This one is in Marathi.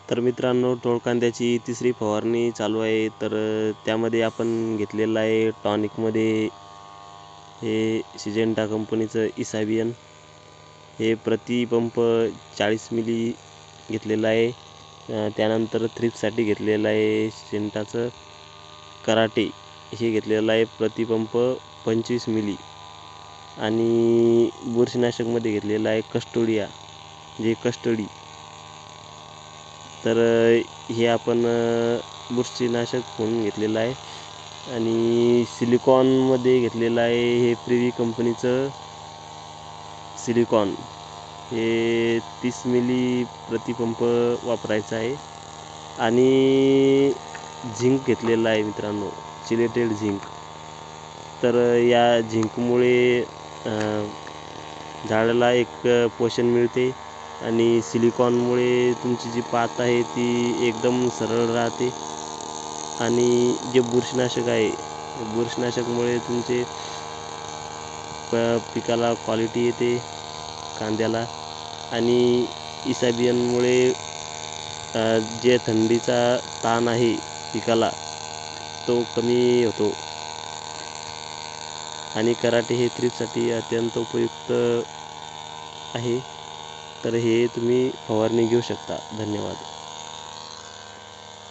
तर मित्रांनो, टोळकांद्याची तिसरी फवारणी चालू आहे. तर त्यामध्ये आपण घेतलेलं आहे टॉनिकमध्ये हे सिजेंटा कंपनीचं इसाबियन. हे प्रति पंप 40 मिली घेतलेलं आहे. त्यानंतर थ्रिप्ससाठी घेतलेलं आहे सिजेंटाचं कराटे, हे घेतलेलं आहे प्रति पंप 25 मिली. आणि बुरशीनाशकमध्ये घेतलेलं आहे कस्टोडिया, जे कस्टडी. तर हे आपण बुरशीनाशक म्हणून घेतलेलं आहे. आणि सिलिकॉनमध्ये घेतलेलं आहे हे प्रिव्ही कंपनीचं सिलिकॉन. हे 30 मिली प्रतिपंप वापरायचं आहे. आणि झिंक घेतलेलं आहे मित्रांनो, चिलेटेड झिंक. तर या झिंकमुळे झाडाला एक पोषण मिळते आणि सिलिकॉनमुळे तुमची जी पात आहे ती एकदम सरळ राहते. आणि जे बुरशीनाशक आहे, बुरशीनाशकमुळे तुमचे पिकाला क्वालिटी येते, कांद्याला. आणि इसाबियनमुळे जे थंडीचा ताण आहे पिकाला तो कमी होतो. आणि कराटे हे थ्रिप्ससाठी अत्यंत उपयुक्त आहे. तर हे तुम्ही फवारणी घेऊ शकता. धन्यवाद.